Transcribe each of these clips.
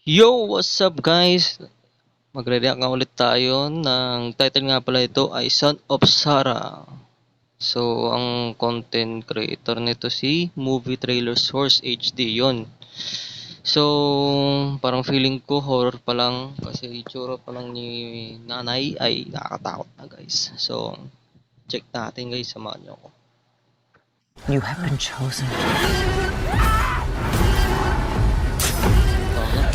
Yo! What's up guys? Magre-react nga ulit tayo ng title nga pala ito ay Son of Sarah. So, ang content creator nito si Movie Trailer Source HD yon. So, parang feeling ko horror pa lang kasi itsura pa lang ni nanay ay nakakatakot na guys. So, check natin guys, samahan niyo ako. You have been chosen. Ito na.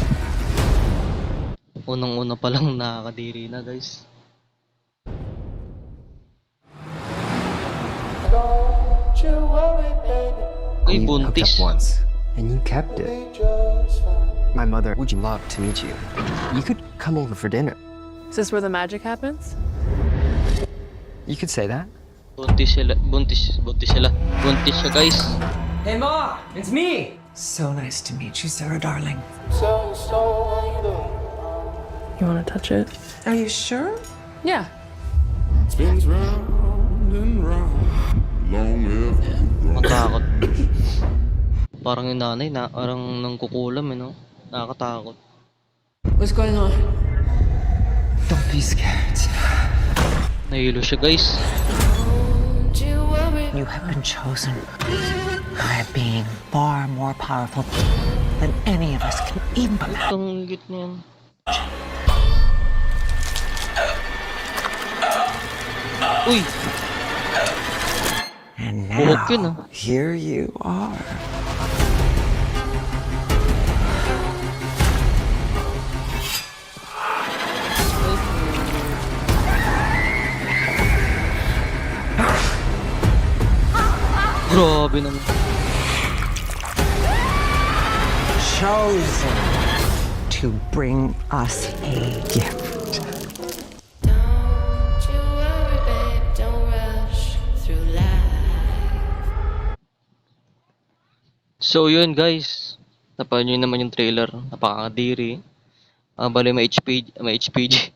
Unang-una pa lang nakakadiri na guys. Ay, We hooked buntis. up once, and you kept it. My mother would love to meet you. You could come over for dinner. Is this where the magic happens? You could say that. Buntis sila, buntis sila. Buntis siya guys. Hey, Ma! It's me! So nice to meet you, Sarah, darling. You want to touch it? Are you sure? Yeah. Spins round and round, long after Matakot. Parang yung nanay na, parang nangkukulam no? Nakakatakot. What's going on? Don't be scared. Nahilo siya guys. You have been chosen by a being far more powerful than any of us can even imagine. Ang higit na yan. Uy! And Buhok yun now, here you are. Grabe naman. Chosen to bring us a gift. Don't you worry, babe, don't rush through life. So yun guys. Napanood nyo naman yung trailer. Napakakadiri. Bali may HPG.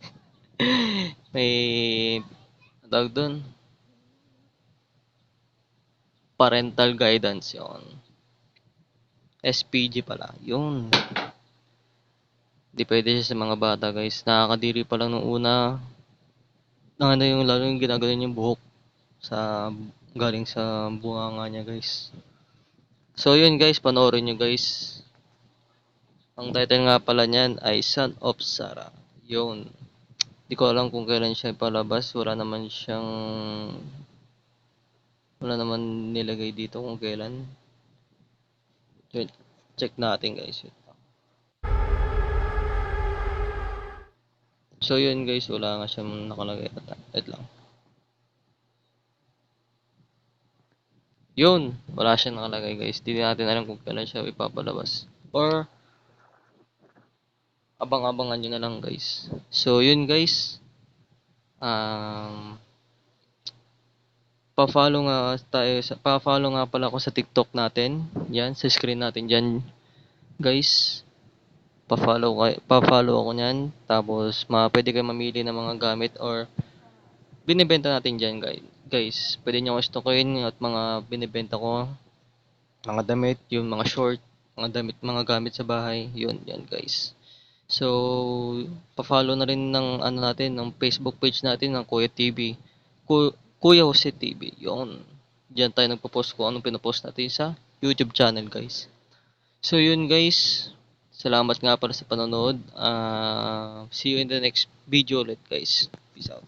May ang tawag doon. Parental guidance yon. SPG pala. Yun. Hindi pwede siya sa mga bata guys. Nakakadiri pa lang nung una. Ano yung lalo yung ginagawa yung buhok sa galing sa bunganga niya guys. So yun guys, panoorin nyo guys. Ang title nga pala niyan ay Son of Sarah. Yun. Hindi ko alam kung kailan siya palabas. Wala naman nilagay dito kung kailan. Yun. Check natin guys. So yun guys, wala nga siyang nakalagay. Wait lang. Yun, wala siyang nakalagay guys. Hindi natin alam kung kailan siya ipapalabas. Or abang-abangan nyo na lang guys. So yun guys. Pa-follow nga pala ako sa TikTok natin. Yan, sa screen natin diyan, guys. Pa-follow ako niyan. Tapos pwede kayo mamili ng mga gamit or binibenta natin diyan, guys. Guys, pwede niyo ako stokin at mga binibenta ko, mga damit, yung mga short, mga gamit sa bahay, yun, yan guys. So, pa-follow na rin ng ng Facebook page natin ng Kuya TV. Kuya Jose TV, yun. Diyan tayo nagpo-post kung anong pinopost natin sa YouTube channel, guys. So, yun, guys. Salamat nga pala sa panonood. See you in the next video ulit, guys. Peace out.